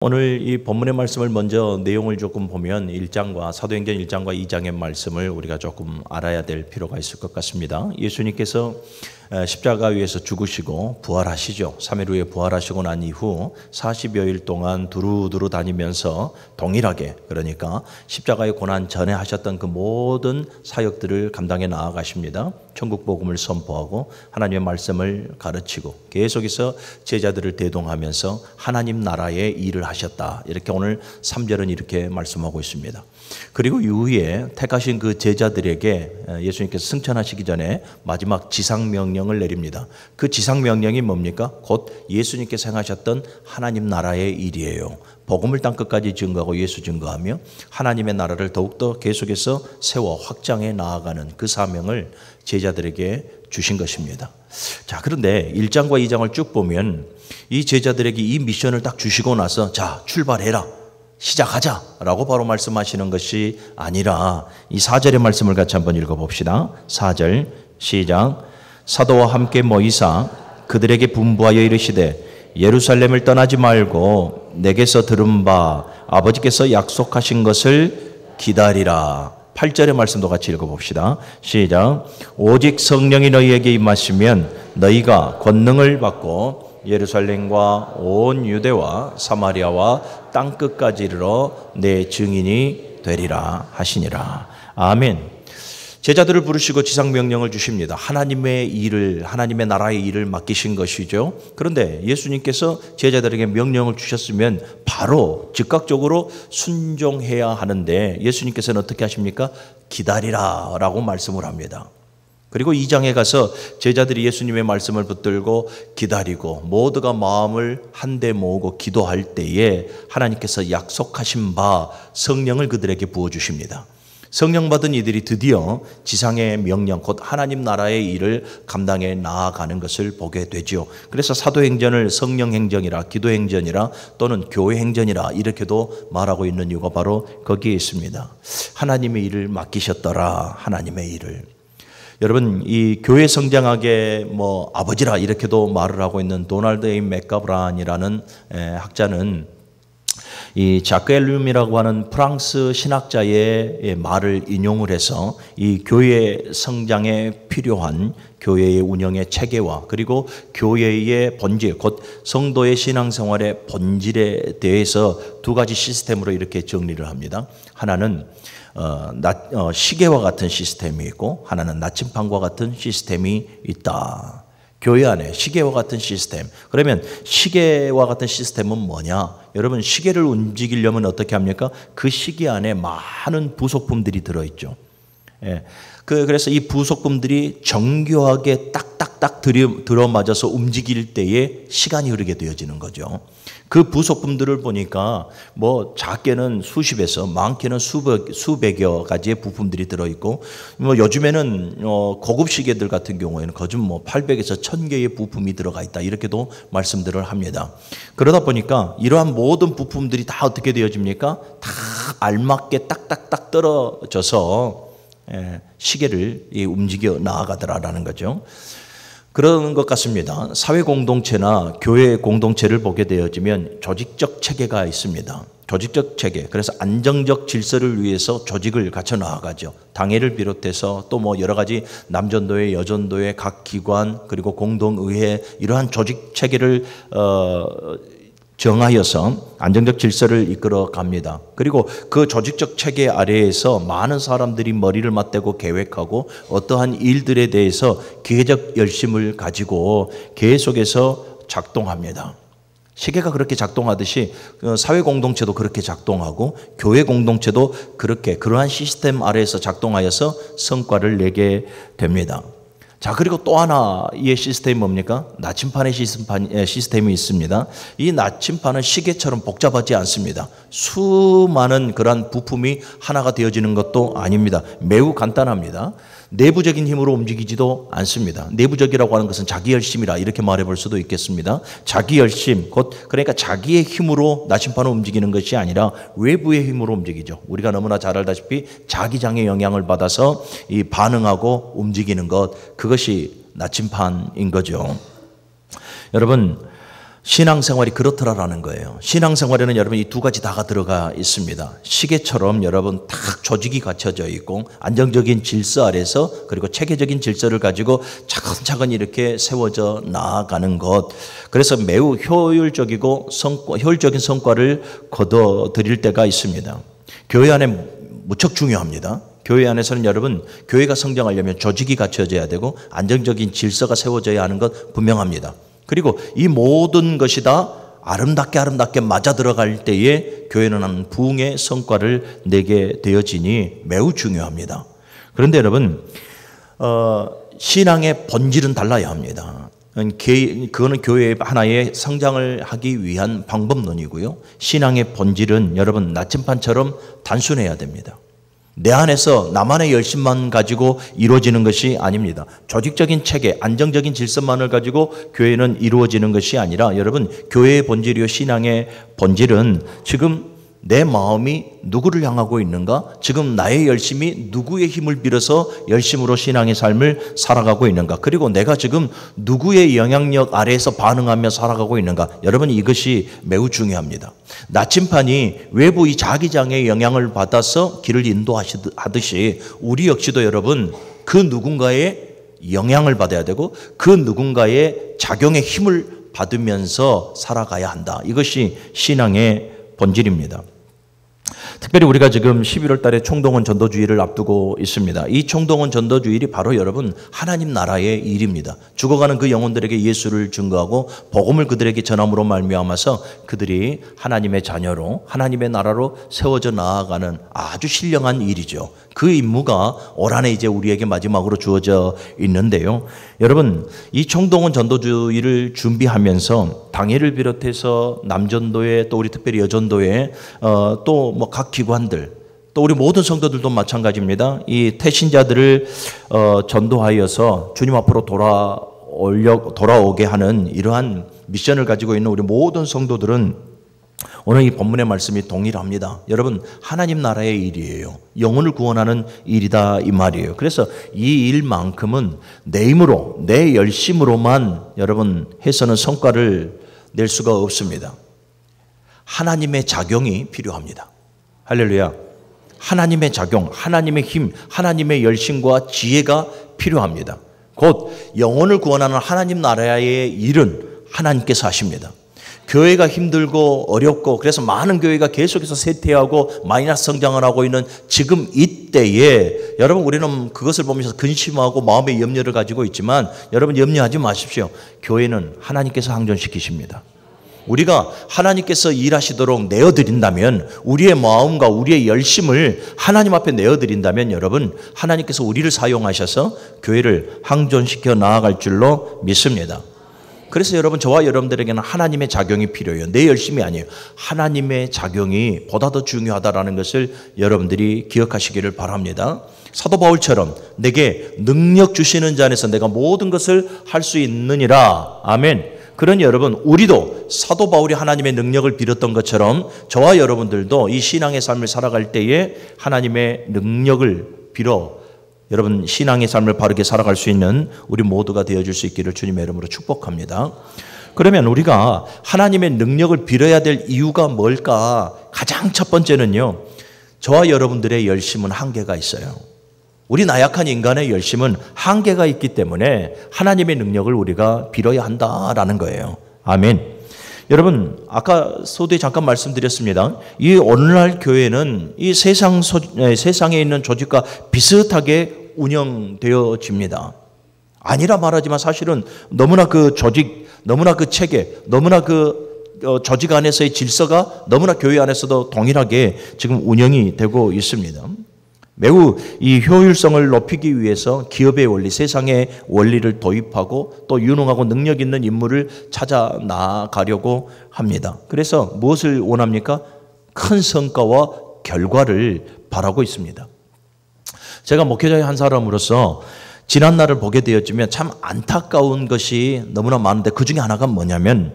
오늘 이 본문의 말씀을 먼저 내용을 조금 보면 1장과 사도행전 1장과 2장의 말씀을 우리가 조금 알아야 될 필요가 있을 것 같습니다. 예수님께서 십자가 위에서 죽으시고 부활하시죠. 3일 후에 부활하시고 난 이후 40여일 동안 두루두루 다니면서 동일하게, 그러니까 십자가의 고난 전에 하셨던 그 모든 사역들을 감당해 나아가십니다. 천국 복음을 선포하고 하나님의 말씀을 가르치고 계속해서 제자들을 대동하면서 하나님 나라의 일을 하셨다. 이렇게 오늘 3절은 이렇게 말씀하고 있습니다. 그리고 이후에 택하신 그 제자들에게 예수님께서 승천하시기 전에 마지막 지상명령을 내립니다. 그 지상명령이 뭡니까? 곧 예수님께서 행하셨던 하나님 나라의 일이에요. 복음을 땅끝까지 증거하고 예수 증거하며 하나님의 나라를 더욱더 계속해서 세워 확장해 나아가는 그 사명을 제자들에게 주신 것입니다. 자, 그런데 1장과 2장을 쭉 보면 이 제자들에게 이 미션을 딱 주시고 나서 자, 출발해라, 시작하자 라고 바로 말씀하시는 것이 아니라 이 4절의 말씀을 같이 한번 읽어봅시다. 4절 시작. 사도와 함께 모이사 그들에게 분부하여 이르시되 예루살렘을 떠나지 말고 내게서 들은 바 아버지께서 약속하신 것을 기다리라. 8절의 말씀도 같이 읽어봅시다. 시작. 오직 성령이 너희에게 임하시면 너희가 권능을 받고 예루살렘과 온 유대와 사마리아와 땅끝까지 이르러 내 증인이 되리라 하시니라. 아멘. 제자들을 부르시고 지상명령을 주십니다. 하나님의 일을, 하나님의 나라의 일을 맡기신 것이죠. 그런데 예수님께서 제자들에게 명령을 주셨으면 바로 즉각적으로 순종해야 하는데 예수님께서는 어떻게 하십니까? 기다리라 라고 말씀을 합니다. 그리고 2장에 가서 제자들이 예수님의 말씀을 붙들고 기다리고 모두가 마음을 한데 모으고 기도할 때에 하나님께서 약속하신 바 성령을 그들에게 부어주십니다. 성령 받은 이들이 드디어 지상의 명령, 곧 하나님 나라의 일을 감당해 나아가는 것을 보게 되죠. 그래서 사도행전을 성령행전이라, 기도행전이라, 또는 교회행전이라 이렇게도 말하고 있는 이유가 바로 거기에 있습니다. 하나님의 일을 맡기셨더라. 하나님의 일을. 여러분, 이 교회 성장학의 아버지라 이렇게도 말을 하고 있는 도널드 A. 맥가브란이라는 학자는 이 자크 엘룸이라고 하는 프랑스 신학자의 말을 인용을 해서 이 교회 성장에 필요한 교회의 운영의 체계와 그리고 교회의 본질, 곧 성도의 신앙생활의 본질에 대해서 두 가지 시스템으로 이렇게 정리를 합니다. 하나는 시계와 같은 시스템이 있고 하나는 나침판과 같은 시스템이 있다. 교회 안에 시계와 같은 시스템. 그러면 시계와 같은 시스템은 뭐냐? 여러분, 시계를 움직이려면 어떻게 합니까? 그 시계 안에 많은 부속품들이 들어있죠. 예. 그래서 이 부속품들이 정교하게 딱딱딱 들어맞아서 움직일 때에 시간이 흐르게 되어지는 거죠. 그 부속품들을 보니까 작게는 수십에서 많게는 수백여 가지의 부품들이 들어있고 요즘에는 고급 시계들 같은 경우에는 거진 800에서 1000개의 부품이 들어가 있다 이렇게도 말씀들을 합니다. 그러다 보니까 이러한 모든 부품들이 다 어떻게 되어집니까? 다 알맞게 딱딱딱 떨어져서 시계를 움직여 나아가더라라는 거죠. 그런 것 같습니다. 사회 공동체나 교회 공동체를 보게 되어지면 조직적 체계가 있습니다. 조직적 체계. 그래서 안정적 질서를 위해서 조직을 갖춰 나아가죠. 당회를 비롯해서 또 여러 가지 남전도회, 여전도회, 각 기관 그리고 공동의회 이러한 조직 체계를 정하여서 안정적 질서를 이끌어 갑니다. 그리고 그 조직적 체계 아래에서 많은 사람들이 머리를 맞대고 계획하고 어떠한 일들에 대해서 기계적 열심을 가지고 계속해서 작동합니다. 시계가 그렇게 작동하듯이 사회 공동체도 그렇게 작동하고 교회 공동체도 그렇게 그러한 시스템 아래에서 작동하여서 성과를 내게 됩니다. 자, 그리고 또 하나의 시스템이 뭡니까? 나침판의 시스템이 있습니다. 이 나침판은 시계처럼 복잡하지 않습니다. 수많은 그러한 부품이 하나가 되어지는 것도 아닙니다. 매우 간단합니다. 내부적인 힘으로 움직이지도 않습니다. 내부적이라고 하는 것은 자기 열심이라 이렇게 말해볼 수도 있겠습니다. 자기 열심, 그러니까 자기의 힘으로 나침판을 움직이는 것이 아니라 외부의 힘으로 움직이죠. 우리가 너무나 잘 알다시피 자기장의 영향을 받아서 이 반응하고 움직이는 것, 그것이 나침판인 거죠. 여러분, 신앙생활이 그렇더라라는 거예요. 신앙생활에는 여러분 이 두 가지 다가 들어가 있습니다. 시계처럼 여러분 딱 조직이 갖춰져 있고 안정적인 질서 아래서 그리고 체계적인 질서를 가지고 차근차근 이렇게 세워져 나아가는 것. 그래서 매우 효율적인 성과를 거둬들일 때가 있습니다. 교회 안에 무척 중요합니다. 교회 안에서는 여러분 교회가 성장하려면 조직이 갖춰져야 되고 안정적인 질서가 세워져야 하는 것 분명합니다. 그리고 이 모든 것이 다 아름답게 맞아 들어갈 때에 교회는 한 부흥의 성과를 내게 되어지니 매우 중요합니다. 그런데 여러분 신앙의 본질은 달라야 합니다. 그거는 교회의 하나의 성장을 하기 위한 방법론이고요. 신앙의 본질은 여러분 나침반처럼 단순해야 됩니다. 내 안에서 나만의 열심만 가지고 이루어지는 것이 아닙니다. 조직적인 체계, 안정적인 질서만을 가지고 교회는 이루어지는 것이 아니라 여러분 교회의 본질이요 신앙의 본질은 지금 내 마음이 누구를 향하고 있는가? 지금 나의 열심이 누구의 힘을 빌어서 열심으로 신앙의 삶을 살아가고 있는가? 그리고 내가 지금 누구의 영향력 아래에서 반응하며 살아가고 있는가? 여러분 이것이 매우 중요합니다. 나침반이 외부 이 자기장의 영향을 받아서 길을 인도하듯이 우리 역시도 여러분 그 누군가의 영향을 받아야 되고 그 누군가의 작용의 힘을 받으면서 살아가야 한다. 이것이 신앙의 본질입니다. 특별히 우리가 지금 11월 달에 총동원 전도주일을 앞두고 있습니다. 이 총동원 전도주일이 바로 여러분 하나님 나라의 일입니다. 죽어가는 그 영혼들에게 예수를 증거하고 복음을 그들에게 전함으로 말미암아서 그들이 하나님의 자녀로 하나님의 나라로 세워져 나아가는 아주 신령한 일이죠. 그 임무가 올 한해 이제 우리에게 마지막으로 주어져 있는데요. 여러분 이 총동원 전도주일을 준비하면서 당회를 비롯해서 남전도회 또 우리 특별히 여전도회 또 뭐 각 기관들 또 우리 모든 성도들도 마찬가지입니다. 이 태신자들을 전도하여서 주님 앞으로 돌아오게 하는 이러한 미션을 가지고 있는 우리 모든 성도들은 오늘 이 본문의 말씀이 동일합니다. 여러분 하나님 나라의 일이에요. 영혼을 구원하는 일이다 이 말이에요. 그래서 이 일만큼은 내 힘으로 내 열심으로만 여러분 해서는 성과를 낼 수가 없습니다. 하나님의 작용이 필요합니다. 할렐루야. 하나님의 작용, 하나님의 힘, 하나님의 열심과 지혜가 필요합니다. 곧 영혼을 구원하는 하나님 나라의 일은 하나님께서 하십니다. 교회가 힘들고 어렵고 그래서 많은 교회가 계속해서 쇠퇴하고 마이너스 성장을 하고 있는 지금 이때에 여러분 우리는 그것을 보면서 근심하고 마음의 염려를 가지고 있지만 여러분 염려하지 마십시오. 교회는 하나님께서 항존시키십니다. 우리가 하나님께서 일하시도록 내어드린다면 우리의 마음과 우리의 열심을 하나님 앞에 내어드린다면 여러분 하나님께서 우리를 사용하셔서 교회를 항존시켜 나아갈 줄로 믿습니다. 그래서 여러분 저와 여러분들에게는 하나님의 작용이 필요해요. 내 열심이 아니에요. 하나님의 작용이 보다 더 중요하다는 것을 여러분들이 기억하시기를 바랍니다. 사도 바울처럼 내게 능력 주시는 자 안에서 내가 모든 것을 할 수 있느니라. 아멘. 그러니 여러분 우리도 사도 바울이 하나님의 능력을 빌었던 것처럼 저와 여러분들도 이 신앙의 삶을 살아갈 때에 하나님의 능력을 빌어 여러분 신앙의 삶을 바르게 살아갈 수 있는 우리 모두가 되어줄 수 있기를 주님의 이름으로 축복합니다. 그러면 우리가 하나님의 능력을 빌어야 될 이유가 뭘까? 가장 첫 번째는요. 저와 여러분들의 열심은 한계가 있어요. 우리 나약한 인간의 열심은 한계가 있기 때문에 하나님의 능력을 우리가 빌어야 한다라는 거예요. 아멘. 여러분 아까 서두에 잠깐 말씀드렸습니다. 이 오늘날 교회는 이 세상에 있는 조직과 비슷하게 운영되어집니다. 아니라 말하지만 사실은 너무나 그 조직, 너무나 그 체계, 너무나 그 조직 안에서의 질서가 너무나 교회 안에서도 동일하게 지금 운영이 되고 있습니다. 매우 이 효율성을 높이기 위해서 기업의 원리, 세상의 원리를 도입하고 또 유능하고 능력 있는 인물을 찾아 나가려고 합니다. 그래서 무엇을 원합니까? 큰 성과와 결과를 바라고 있습니다. 제가 목회자의 한 사람으로서 지난 날을 보게 되었지만 참 안타까운 것이 너무나 많은데 그 중에 하나가 뭐냐면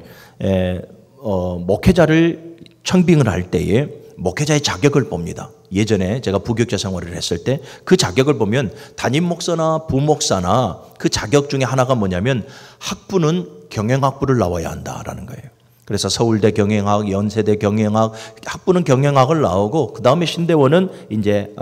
목회자를 청빙을 할 때에 목회자의 자격을 봅니다. 예전에 제가 부교육자 생활을 했을 때 그 자격을 보면 담임 목사나 부목사나 그 자격 중에 하나가 뭐냐면 학부는 경영학부를 나와야 한다라는 거예요. 그래서 서울대 경영학, 연세대 경영학, 학부는 경영학을 나오고 그 다음에 신대원은 이제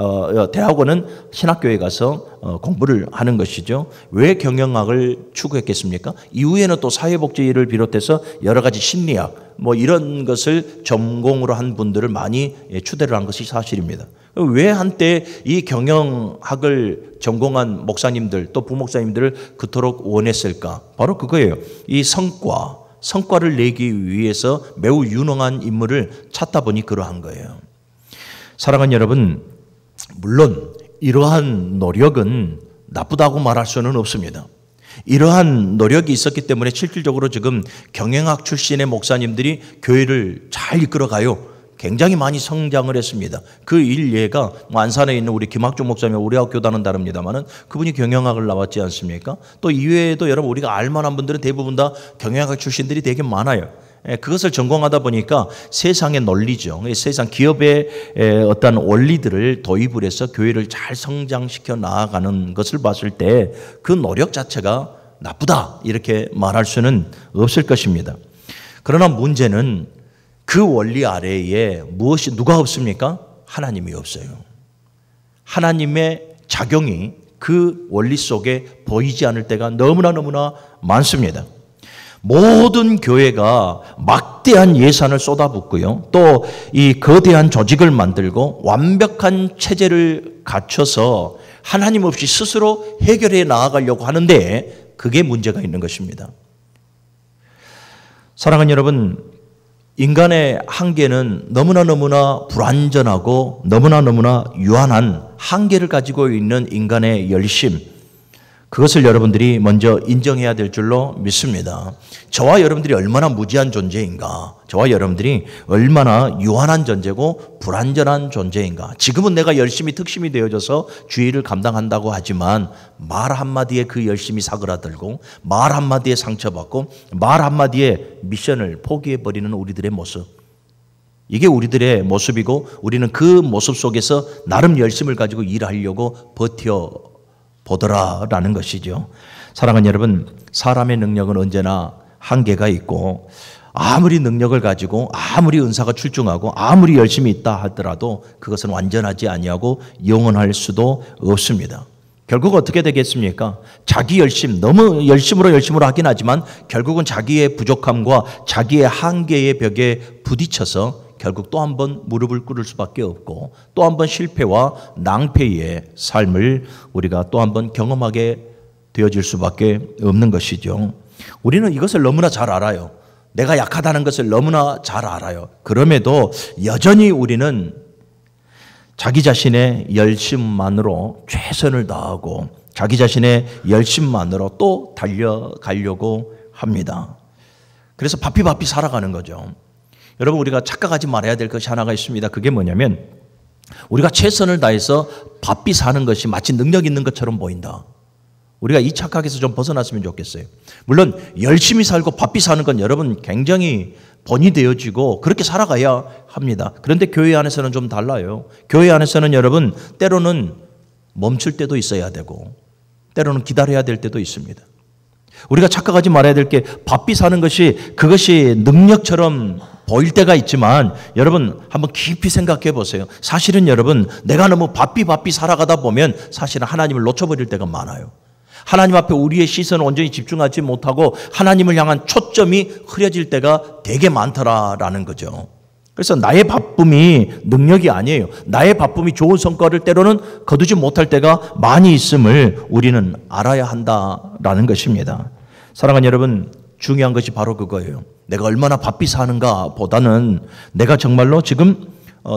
대학원은 신학교에 가서 공부를 하는 것이죠. 왜 경영학을 추구했겠습니까? 이후에는 또 사회복지를 비롯해서 여러 가지 심리학 뭐 이런 것을 전공으로 한 분들을 많이 추대를 한 것이 사실입니다. 왜 한때 이 경영학을 전공한 목사님들 또 부목사님들을 그토록 원했을까? 바로 그거예요. 이 성과를 내기 위해서 매우 유능한 인물을 찾다 보니 그러한 거예요. 사랑하는 여러분, 물론 이러한 노력은 나쁘다고 말할 수는 없습니다. 이러한 노력이 있었기 때문에 실질적으로 지금 경영학 출신의 목사님들이 교회를 잘 이끌어가요. 굉장히 많이 성장을 했습니다. 그 일례가 안산에 있는 우리 김학중 목사님, 우리 학교 교단은 다릅니다만은 그분이 경영학을 나왔지 않습니까? 또 이외에도 여러분 우리가 알만한 분들은 대부분 다 경영학 출신들이 되게 많아요. 그것을 전공하다 보니까 세상의 논리죠. 세상 기업의 어떤 원리들을 도입을 해서 교회를 잘 성장시켜 나아가는 것을 봤을 때 그 노력 자체가 나쁘다 이렇게 말할 수는 없을 것입니다. 그러나 문제는 그 원리 아래에 누가 없습니까? 하나님이 없어요. 하나님의 작용이 그 원리 속에 보이지 않을 때가 너무나 많습니다. 모든 교회가 막대한 예산을 쏟아붓고요. 또 이 거대한 조직을 만들고 완벽한 체제를 갖춰서 하나님 없이 스스로 해결해 나아가려고 하는데 그게 문제가 있는 것입니다. 사랑하는 여러분, 인간의 한계는 너무나 불완전하고 너무나 유한한 한계를 가지고 있는 인간의 열심, 그것을 여러분들이 먼저 인정해야 될 줄로 믿습니다. 저와 여러분들이 얼마나 무지한 존재인가, 저와 여러분들이 얼마나 유한한 존재고 불완전한 존재인가. 지금은 내가 열심히 특심이 되어져서 주의를 감당한다고 하지만 말 한마디에 그 열심히 사그라들고 말 한마디에 상처받고 말 한마디에 미션을 포기해버리는 우리들의 모습, 이게 우리들의 모습이고 우리는 그 모습 속에서 나름 열심을 가지고 일하려고 버텨보더라라는 것이죠. 사랑하는 여러분, 사람의 능력은 언제나 한계가 있고 아무리 능력을 가지고 아무리 은사가 출중하고 아무리 열심히 있다 하더라도 그것은 완전하지 아니하고 영원할 수도 없습니다. 결국 어떻게 되겠습니까? 자기 너무 열심으로 하긴 하지만 결국은 자기의 부족함과 자기의 한계의 벽에 부딪혀서 결국 또 한 번 무릎을 꿇을 수밖에 없고 또 한 번 실패와 낭패의 삶을 우리가 또 한 번 경험하게 되어질 수밖에 없는 것이죠. 우리는 이것을 너무나 잘 알아요. 내가 약하다는 것을 너무나 잘 알아요. 그럼에도 여전히 우리는 자기 자신의 열심만으로 최선을 다하고 자기 자신의 열심만으로 또 달려가려고 합니다. 그래서 바삐 살아가는 거죠. 여러분, 우리가 착각하지 말아야 될 것이 하나가 있습니다. 그게 뭐냐면 우리가 최선을 다해서 바삐 사는 것이 마치 능력 있는 것처럼 보인다. 우리가 이 착각에서 좀 벗어났으면 좋겠어요. 물론 열심히 살고 바삐 사는 건 여러분 굉장히 본이 되어지고 그렇게 살아가야 합니다. 그런데 교회 안에서는 좀 달라요. 교회 안에서는 여러분 때로는 멈출 때도 있어야 되고 때로는 기다려야 될 때도 있습니다. 우리가 착각하지 말아야 될 게 바삐 사는 것이 그것이 능력처럼 보일 때가 있지만 여러분 한번 깊이 생각해 보세요. 사실은 여러분 내가 너무 바삐 살아가다 보면 사실은 하나님을 놓쳐버릴 때가 많아요. 하나님 앞에 우리의 시선을 온전히 집중하지 못하고 하나님을 향한 초점이 흐려질 때가 되게 많더라라는 거죠. 그래서 나의 바쁨이 능력이 아니에요. 나의 바쁨이 좋은 성과를 때로는 거두지 못할 때가 많이 있음을 우리는 알아야 한다라는 것입니다. 사랑하는 여러분, 중요한 것이 바로 그거예요. 내가 얼마나 바삐 사는가 보다는 내가 정말로 지금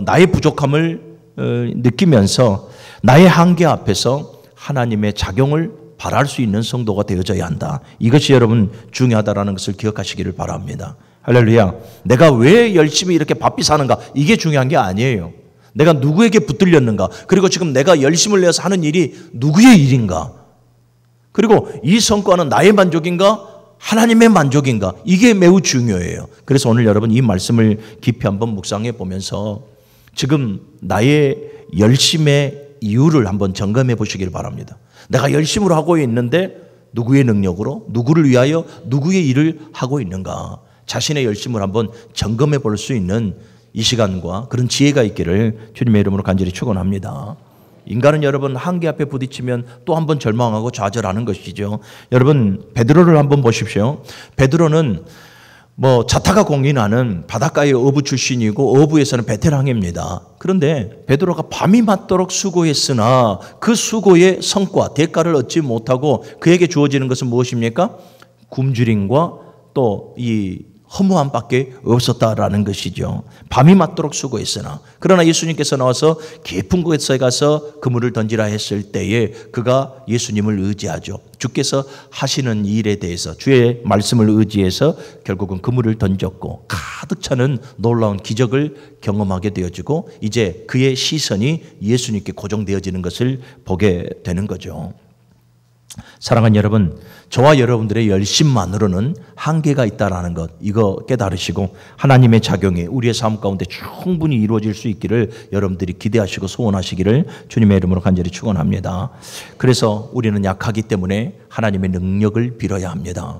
나의 부족함을 느끼면서 나의 한계 앞에서 하나님의 작용을 바랄 수 있는 성도가 되어져야 한다. 이것이 여러분 중요하다라는 것을 기억하시기를 바랍니다. 할렐루야. 내가 왜 열심히 이렇게 바삐 사는가? 이게 중요한 게 아니에요. 내가 누구에게 붙들렸는가? 그리고 지금 내가 열심을 내서 하는 일이 누구의 일인가? 그리고 이 성과는 나의 만족인가? 하나님의 만족인가? 이게 매우 중요해요. 그래서 오늘 여러분 이 말씀을 깊이 한번 묵상해 보면서 지금 나의 열심의 이유를 한번 점검해 보시길 바랍니다. 내가 열심으로 하고 있는데 누구의 능력으로, 누구를 위하여, 누구의 일을 하고 있는가? 자신의 열심을 한번 점검해 볼 수 있는 이 시간과 그런 지혜가 있기를 주님의 이름으로 간절히 축원합니다. 인간은 여러분 한계 앞에 부딪히면 또 한 번 절망하고 좌절하는 것이죠. 여러분 베드로를 한번 보십시오. 베드로는 자타가 공인하는 바닷가의 어부 출신이고 어부에서는 베테랑입니다. 그런데 베드로가 밤이 맞도록 수고했으나 그 수고의 성과, 대가를 얻지 못하고 그에게 주어지는 것은 무엇입니까? 굶주림과 또 이 허무함밖에 없었다라는 것이죠. 밤이 맞도록 수고했으나 그러나 예수님께서 나와서 깊은 곳에 가서 그물을 던지라 했을 때에 그가 예수님을 의지하죠. 주께서 하시는 일에 대해서 주의 말씀을 의지해서 결국은 그물을 던졌고 가득 차는 놀라운 기적을 경험하게 되어지고 이제 그의 시선이 예수님께 고정되어지는 것을 보게 되는 거죠. 사랑하는 여러분, 저와 여러분들의 열심만으로는 한계가 있다는 것, 이거 깨달으시고 하나님의 작용이 우리의 삶 가운데 충분히 이루어질 수 있기를 여러분들이 기대하시고 소원하시기를 주님의 이름으로 간절히 축원합니다. 그래서 우리는 약하기 때문에 하나님의 능력을 빌어야 합니다.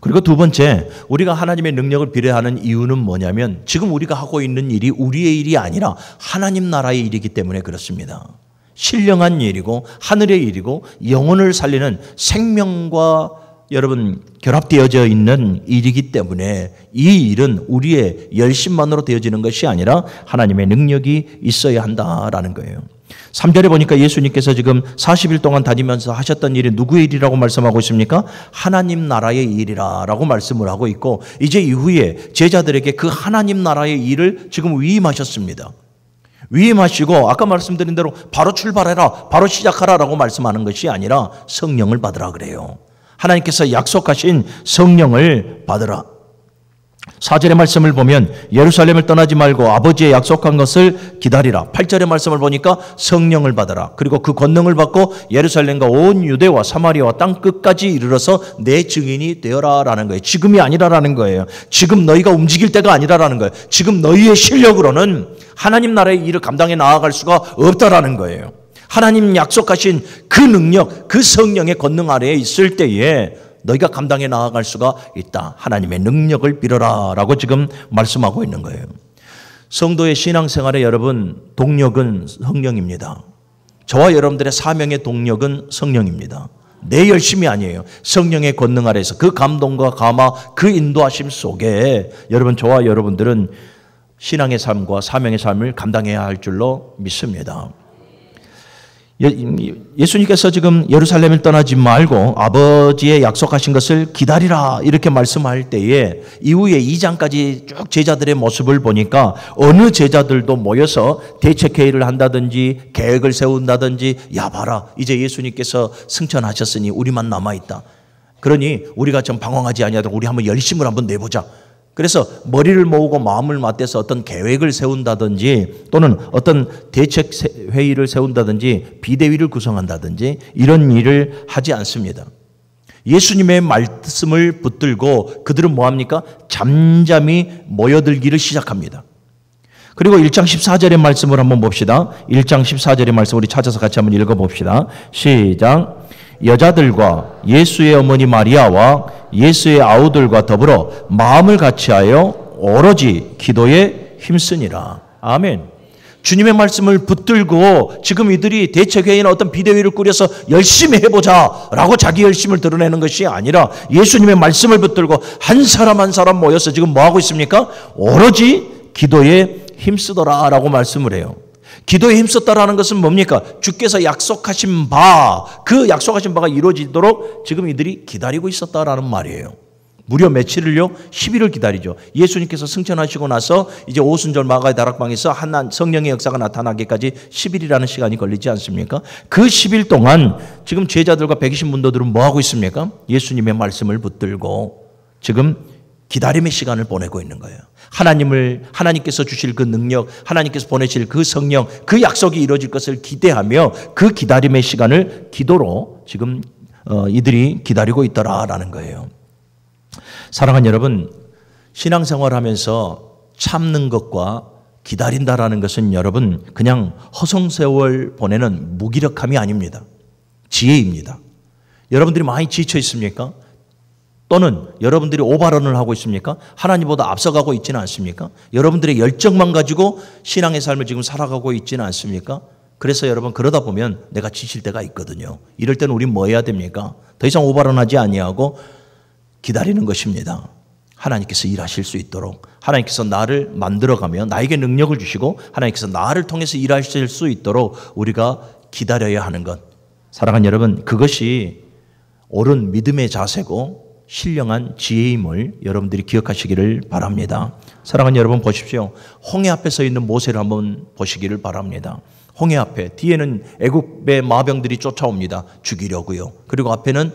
그리고 두 번째, 우리가 하나님의 능력을 빌어야 하는 이유는 뭐냐면 지금 우리가 하고 있는 일이 우리의 일이 아니라 하나님 나라의 일이기 때문에 그렇습니다. 신령한 일이고 하늘의 일이고 영혼을 살리는 생명과 여러분 결합되어져 있는 일이기 때문에 이 일은 우리의 열심만으로 되어지는 것이 아니라 하나님의 능력이 있어야 한다라는 거예요. 3절에 보니까 예수님께서 지금 40일 동안 다니면서 하셨던 일이 누구의 일이라고 말씀하고 있습니까? 하나님 나라의 일이라고 말씀을 하고 있고 이제 이후에 제자들에게 그 하나님 나라의 일을 지금 위임하셨습니다. 위임하시고 아까 말씀드린 대로 바로 출발해라, 바로 시작하라 라고 말씀하는 것이 아니라 성령을 받으라 그래요. 하나님께서 약속하신 성령을 받으라. 4절의 말씀을 보면 예루살렘을 떠나지 말고 아버지의 약속한 것을 기다리라. 8절의 말씀을 보니까 성령을 받으라. 그리고 그 권능을 받고 예루살렘과 온 유대와 사마리아와 땅 끝까지 이르러서 내 증인이 되어라 라는 거예요. 지금이 아니라라는 거예요. 지금 너희가 움직일 때가 아니라라는 거예요. 지금 너희의 실력으로는 하나님 나라의 일을 감당해 나아갈 수가 없다라는 거예요. 하나님 약속하신 그 능력, 그 성령의 권능 아래에 있을 때에 너희가 감당해 나아갈 수가 있다. 하나님의 능력을 빌어라 라고 지금 말씀하고 있는 거예요. 성도의 신앙생활에 여러분 동력은 성령입니다. 저와 여러분들의 사명의 동력은 성령입니다. 내 열심이 아니에요. 성령의 권능 아래에서 그 감동과 감화, 그 인도하심 속에 여러분 저와 여러분들은 신앙의 삶과 사명의 삶을 감당해야 할 줄로 믿습니다. 예수님께서 지금 예루살렘을 떠나지 말고 아버지의 약속하신 것을 기다리라 이렇게 말씀할 때에 이후에 2장까지 쭉 제자들의 모습을 보니까 어느 제자들도 모여서 대책회의를 한다든지 계획을 세운다든지 야 봐라 이제 예수님께서 승천하셨으니 우리만 남아있다. 그러니 우리가 좀 방황하지 아니하도록 우리 한번 열심을 한번 내보자. 그래서 머리를 모으고 마음을 맞대서 어떤 계획을 세운다든지 또는 어떤 대책 회의를 세운다든지 비대위를 구성한다든지 이런 일을 하지 않습니다. 예수님의 말씀을 붙들고 그들은 뭐합니까? 잠잠히 모여들기를 시작합니다. 그리고 1장 14절의 말씀을 한번 봅시다. 1장 14절의 말씀 우리 찾아서 같이 한번 읽어봅시다. 시작. 여자들과 예수의 어머니 마리아와 예수의 아우들과 더불어 마음을 같이하여 오로지 기도에 힘쓰니라. 아멘. 주님의 말씀을 붙들고 지금 이들이 대책회의나 어떤 비대위를 꾸려서 열심히 해보자 라고 자기 열심을 드러내는 것이 아니라 예수님의 말씀을 붙들고 한 사람 한 사람 모여서 지금 뭐하고 있습니까? 오로지 기도에 힘쓰더라 라고 말씀을 해요. 기도에 힘썼다라는 것은 뭡니까? 주께서 약속하신 바, 그 약속하신 바가 이루어지도록 지금 이들이 기다리고 있었다라는 말이에요. 무려 며칠을요? 10일을 기다리죠. 예수님께서 승천하시고 나서 이제 오순절 마가의 다락방에서 성령의 역사가 나타나기까지 10일이라는 시간이 걸리지 않습니까? 그 10일 동안 지금 제자들과 120문도들은 뭐하고 있습니까? 예수님의 말씀을 붙들고 지금 기다림의 시간을 보내고 있는 거예요. 하나님께서 주실 그 능력, 하나님께서 보내실 그 성령, 그 약속이 이루어질 것을 기대하며 그 기다림의 시간을 기도로 지금 이들이 기다리고 있더라라는 거예요. 사랑하는 여러분, 신앙생활 하면서 참는 것과 기다린다라는 것은 여러분 그냥 허송세월 보내는 무기력함이 아닙니다. 지혜입니다. 여러분들이 많이 지쳐 있습니까? 또는 여러분들이 오바런을 하고 있습니까? 하나님보다 앞서가고 있지는 않습니까? 여러분들의 열정만 가지고 신앙의 삶을 지금 살아가고 있지는 않습니까? 그래서 여러분 그러다 보면 내가 지칠 때가 있거든요. 이럴 때는 우린 뭐 해야 됩니까? 더 이상 오바런하지 아니하고 기다리는 것입니다. 하나님께서 일하실 수 있도록 하나님께서 나를 만들어가며 나에게 능력을 주시고 하나님께서 나를 통해서 일하실 수 있도록 우리가 기다려야 하는 것. 사랑하는 여러분, 그것이 옳은 믿음의 자세고 신령한 지혜임을 여러분들이 기억하시기를 바랍니다. 사랑하는 여러분 보십시오. 홍해 앞에 서 있는 모세를 한번 보시기를 바랍니다. 홍해 앞에 뒤에는 애국의 마병들이 쫓아옵니다. 죽이려고요. 그리고 앞에는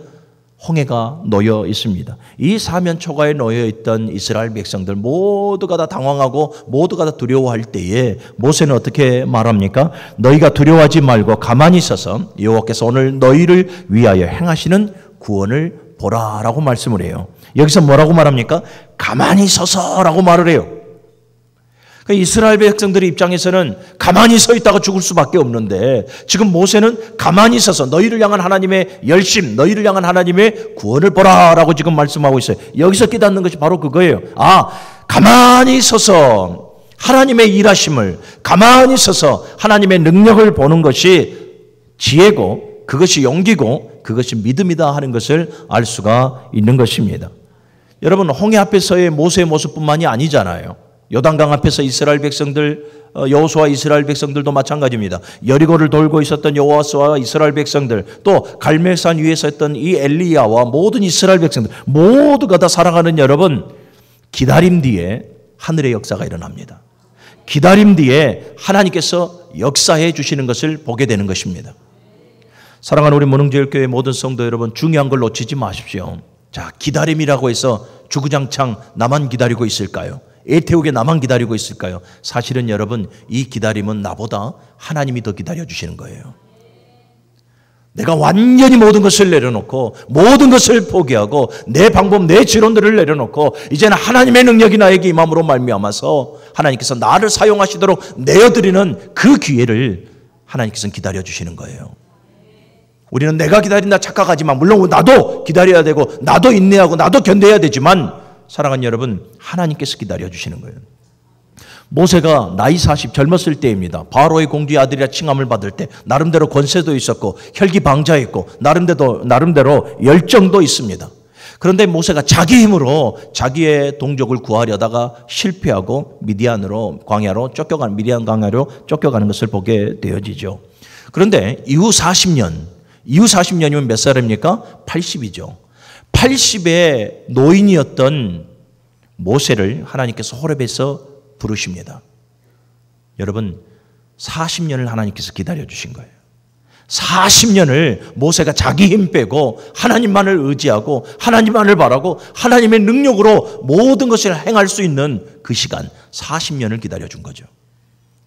홍해가 놓여 있습니다. 이 사면초가에 놓여 있던 이스라엘 백성들 모두가 다 당황하고 모두가 다 두려워할 때에 모세는 어떻게 말합니까? 너희가 두려워하지 말고 가만히 있어서 여호와께서 오늘 너희를 위하여 행하시는 구원을 보라라고 말씀을 해요. 여기서 뭐라고 말합니까? 가만히 서서라고 말을 해요. 이스라엘 백성들의 입장에서는 가만히 서 있다가 죽을 수밖에 없는데 지금 모세는 가만히 서서 너희를 향한 하나님의 열심, 너희를 향한 하나님의 구원을 보라라고 지금 말씀하고 있어요. 여기서 깨닫는 것이 바로 그거예요. 가만히 서서 하나님의 일하심을, 가만히 서서 하나님의 능력을 보는 것이 지혜고 그것이 용기고 그것이 믿음이다 하는 것을 알 수가 있는 것입니다. 여러분 홍해 앞에서의 모세의 모습뿐만이 아니잖아요. 요단강 앞에서 이스라엘 백성들, 여호수아 이스라엘 백성들도 마찬가지입니다. 여리고를 돌고 있었던 여호수아와 이스라엘 백성들, 또 갈멜산 위에서 했던 이 엘리야와 모든 이스라엘 백성들 모두가 다 살아가는 여러분, 기다림 뒤에 하늘의 역사가 일어납니다. 기다림 뒤에 하나님께서 역사해 주시는 것을 보게 되는 것입니다. 사랑하는 우리 문흥제일교회 모든 성도 여러분, 중요한 걸 놓치지 마십시오. 자, 기다림이라고 해서 주구장창 나만 기다리고 있을까요? 애태우게 나만 기다리고 있을까요? 사실은 여러분, 이 기다림은 나보다 하나님이 더 기다려주시는 거예요. 내가 완전히 모든 것을 내려놓고 모든 것을 포기하고 내 방법, 내 지론들을 내려놓고 이제는 하나님의 능력이 나에게 임함으로 말미암아서 하나님께서 나를 사용하시도록 내어드리는 그 기회를 하나님께서는 기다려주시는 거예요. 우리는 내가 기다린다 착각하지만 물론 나도 기다려야 되고 나도 인내하고 나도 견뎌야 되지만 사랑하는 여러분, 하나님께서 기다려주시는 거예요. 모세가 나이 40 젊었을 때입니다. 바로의 공주의 아들이라 칭함을 받을 때 나름대로 권세도 있었고 혈기방자했고 나름대로 열정도 있습니다. 그런데 모세가 자기 힘으로 자기의 동족을 구하려다가 실패하고 미디안 광야로 쫓겨가는 것을 보게 되어지죠. 그런데 이후 40년이면 몇 살입니까? 80이죠. 80의 노인이었던 모세를 하나님께서 호렙에서 부르십니다. 여러분, 40년을 하나님께서 기다려주신 거예요. 40년을 모세가 자기 힘 빼고 하나님만을 의지하고 하나님만을 바라고 하나님의 능력으로 모든 것을 행할 수 있는 그 시간 40년을 기다려준 거죠.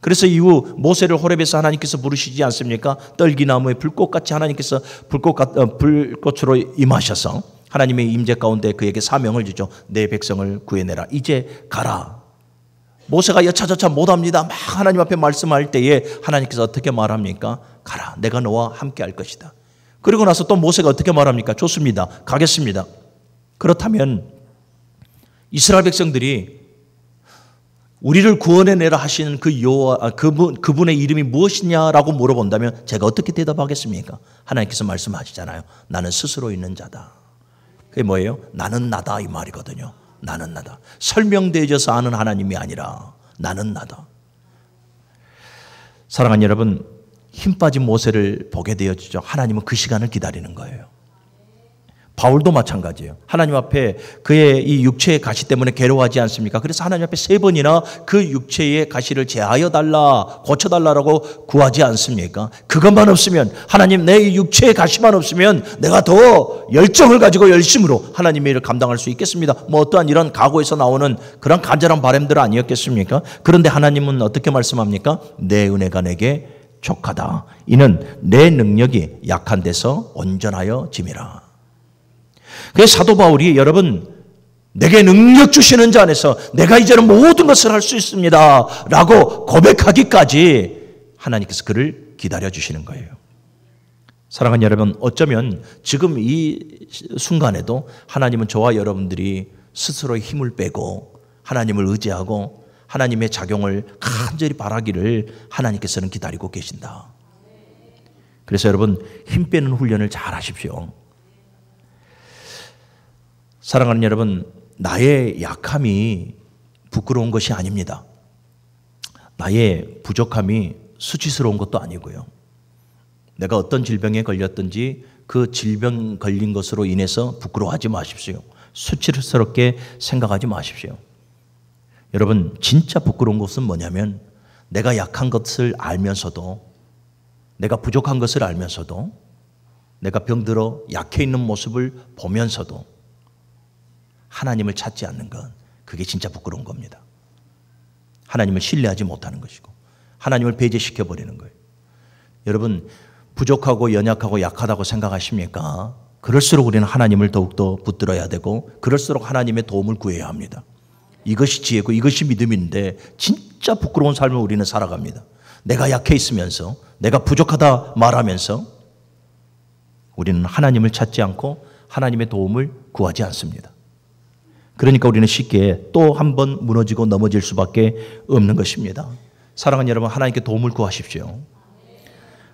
그래서 이후 모세를 호렙에서 하나님께서 부르시지 않습니까? 떨기나무의 불꽃같이 하나님께서 불꽃으로 임하셔서 하나님의 임재 가운데 그에게 사명을 주죠. 내 백성을 구해내라. 이제 가라. 모세가 여차저차 못합니다. 막 하나님 앞에 말씀할 때에 하나님께서 어떻게 말합니까? 가라. 내가 너와 함께 할 것이다. 그리고 나서 또 모세가 어떻게 말합니까? 좋습니다. 가겠습니다. 그렇다면 이스라엘 백성들이 우리를 구원해내라 하시는 그분의 이름이 무엇이냐라고 물어본다면 제가 어떻게 대답하겠습니까? 하나님께서 말씀하시잖아요. 나는 스스로 있는 자다. 그게 뭐예요? 나는 나다 이 말이거든요. 나는 나다. 설명되어져서 아는 하나님이 아니라 나는 나다. 사랑하는 여러분, 힘 빠진 모세를 보게 되어지죠. 하나님은 그 시간을 기다리는 거예요. 바울도 마찬가지예요. 하나님 앞에 그의 이 육체의 가시 때문에 괴로워하지 않습니까? 그래서 하나님 앞에 3번이나 그 육체의 가시를 제하여 달라, 고쳐달라고 구하지 않습니까? 그것만 없으면, 하나님 내 육체의 가시만 없으면 내가 더 열정을 가지고 열심으로 하나님의 일을 감당할 수 있겠습니다. 뭐 어떠한 이런 각오에서 나오는 그런 간절한 바람들 아니었겠습니까? 그런데 하나님은 어떻게 말씀합니까? 내 은혜가 내게 족하다. 이는 내 능력이 약한 데서 온전하여 짐이라. 그래서 사도 바울이 여러분, 내게 능력 주시는 자 안에서 내가 이제는 모든 것을 할 수 있습니다 라고 고백하기까지 하나님께서 그를 기다려 주시는 거예요. 사랑하는 여러분, 어쩌면 지금 이 순간에도 하나님은 저와 여러분들이 스스로의 힘을 빼고 하나님을 의지하고 하나님의 작용을 간절히 바라기를 하나님께서는 기다리고 계신다. 그래서 여러분, 힘 빼는 훈련을 잘 하십시오. 사랑하는 여러분, 나의 약함이 부끄러운 것이 아닙니다. 나의 부족함이 수치스러운 것도 아니고요. 내가 어떤 질병에 걸렸든지 그 질병 걸린 것으로 인해서 부끄러워하지 마십시오. 수치스럽게 생각하지 마십시오. 여러분, 진짜 부끄러운 것은 뭐냐면 내가 약한 것을 알면서도, 내가 부족한 것을 알면서도, 내가 병들어 약해 있는 모습을 보면서도 하나님을 찾지 않는 것, 그게 진짜 부끄러운 겁니다. 하나님을 신뢰하지 못하는 것이고 하나님을 배제시켜 버리는 거예요. 여러분, 부족하고 연약하고 약하다고 생각하십니까? 그럴수록 우리는 하나님을 더욱더 붙들어야 되고 그럴수록 하나님의 도움을 구해야 합니다. 이것이 지혜고 이것이 믿음인데 진짜 부끄러운 삶을 우리는 살아갑니다. 내가 약해 있으면서, 내가 부족하다 말하면서 우리는 하나님을 찾지 않고 하나님의 도움을 구하지 않습니다. 그러니까 우리는 쉽게 또 한 번 무너지고 넘어질 수밖에 없는 것입니다. 사랑하는 여러분, 하나님께 도움을 구하십시오.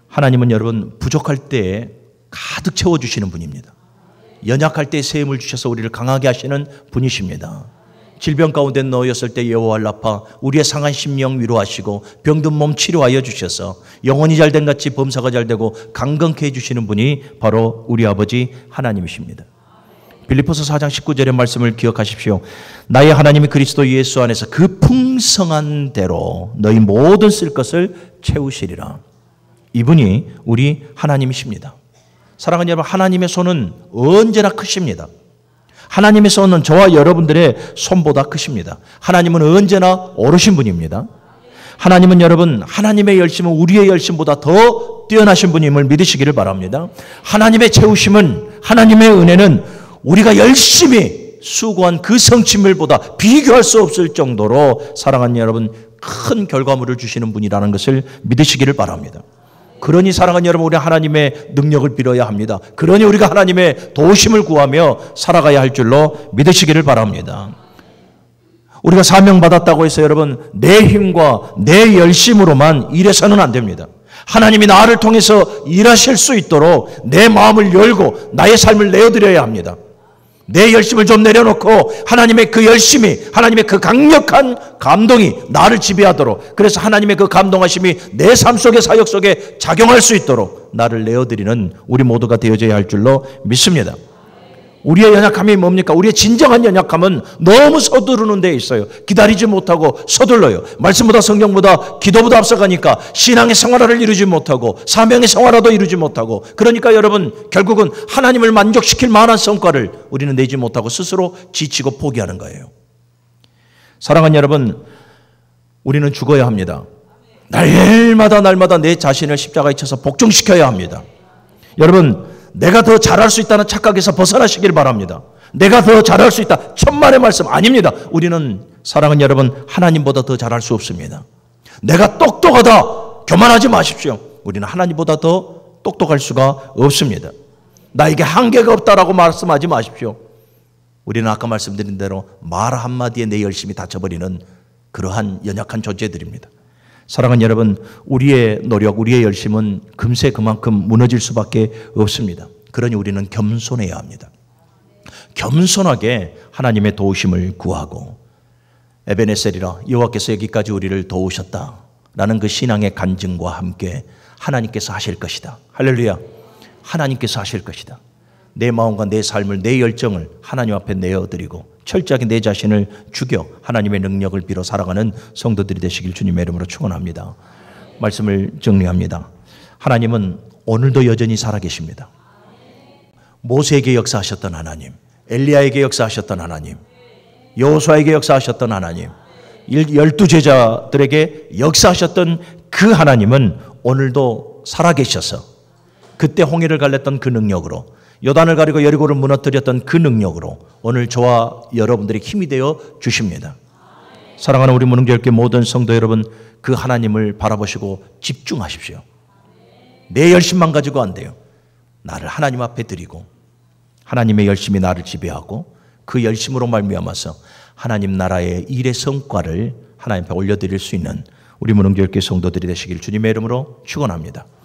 하나님은 여러분 부족할 때 가득 채워주시는 분입니다. 연약할 때 새 힘을 주셔서 우리를 강하게 하시는 분이십니다. 질병 가운데 놓였을 때 여호와 라파, 우리의 상한 심령 위로하시고 병든 몸 치료하여 주셔서 영혼이 잘된 같이 범사가 잘되고 강건케 해주시는 분이 바로 우리 아버지 하나님이십니다. 빌립보서 4장 19절의 말씀을 기억하십시오. 나의 하나님이 그리스도 예수 안에서 그 풍성한 대로 너희 모든 쓸 것을 채우시리라. 이분이 우리 하나님이십니다. 사랑하는 여러분, 하나님의 손은 언제나 크십니다. 하나님의 손은 저와 여러분들의 손보다 크십니다. 하나님은 언제나 오르신 분입니다. 하나님은 여러분, 하나님의 열심은 우리의 열심보다 더 뛰어나신 분임을 믿으시기를 바랍니다. 하나님의 채우심은, 하나님의 은혜는 우리가 열심히 수고한 그 성취물보다 비교할 수 없을 정도로 사랑하는 여러분, 큰 결과물을 주시는 분이라는 것을 믿으시기를 바랍니다. 그러니 사랑하는 여러분, 우리 하나님의 능력을 빌어야 합니다. 그러니 우리가 하나님의 도우심을 구하며 살아가야 할 줄로 믿으시기를 바랍니다. 우리가 사명받았다고 해서 여러분 내 힘과 내 열심으로만 일해서는 안 됩니다. 하나님이 나를 통해서 일하실 수 있도록 내 마음을 열고 나의 삶을 내어드려야 합니다. 내 열심을 좀 내려놓고 하나님의 그 열심이, 하나님의 그 강력한 감동이 나를 지배하도록, 그래서 하나님의 그 감동하심이 내 삶 속의 사역 속에 작용할 수 있도록 나를 내어드리는 우리 모두가 되어져야 할 줄로 믿습니다. 우리의 연약함이 뭡니까? 우리의 진정한 연약함은 너무 서두르는 데 있어요. 기다리지 못하고 서둘러요. 말씀보다 성경보다 기도보다 앞서가니까 신앙의 생활화를 이루지 못하고 사명의 생활화도 이루지 못하고, 그러니까 여러분 결국은 하나님을 만족시킬 만한 성과를 우리는 내지 못하고 스스로 지치고 포기하는 거예요. 사랑하는 여러분, 우리는 죽어야 합니다. 날마다 내 자신을 십자가에 쳐서 복종시켜야 합니다. 여러분, 내가 더 잘할 수 있다는 착각에서 벗어나시길 바랍니다. 내가 더 잘할 수 있다, 천만의 말씀 아닙니다. 우리는 사랑하는 여러분, 하나님보다 더 잘할 수 없습니다. 내가 똑똑하다, 교만하지 마십시오. 우리는 하나님보다 더 똑똑할 수가 없습니다. 나에게 한계가 없다라고 말씀하지 마십시오. 우리는 아까 말씀드린 대로 말 한마디에 내 열심이 닫혀버리는 그러한 연약한 존재들입니다. 사랑하는 여러분, 우리의 노력, 우리의 열심은 금세 그만큼 무너질 수밖에 없습니다. 그러니 우리는 겸손해야 합니다. 겸손하게 하나님의 도우심을 구하고, 에베네셀이라 여호와께서 여기까지 우리를 도우셨다라는 그 신앙의 간증과 함께 하나님께서 하실 것이다. 할렐루야. 하나님께서 하실 것이다. 내 마음과 내 삶을, 내 열정을 하나님 앞에 내어드리고 철저하게 내 자신을 죽여 하나님의 능력을 빌어 살아가는 성도들이 되시길 주님의 이름으로 축원합니다. 말씀을 정리합니다. 하나님은 오늘도 여전히 살아계십니다. 모세에게 역사하셨던 하나님, 엘리야에게 역사하셨던 하나님, 여호수아에게 역사하셨던 하나님, 12 제자들에게 역사하셨던 그 하나님은 오늘도 살아계셔서 그때 홍해를 갈랐던 그 능력으로, 요단을 가리고 여리고를 무너뜨렸던 그 능력으로 오늘 저와 여러분들이 힘이 되어 주십니다. 사랑하는 우리 무능교회 모든 성도 여러분, 그 하나님을 바라보시고 집중하십시오. 내 열심만 가지고 안 돼요. 나를 하나님 앞에 드리고 하나님의 열심이 나를 지배하고 그 열심으로 말미암아서 하나님 나라의 일의 성과를 하나님 앞에 올려드릴 수 있는 우리 문흥교회 성도들이 되시길 주님의 이름으로 축원합니다.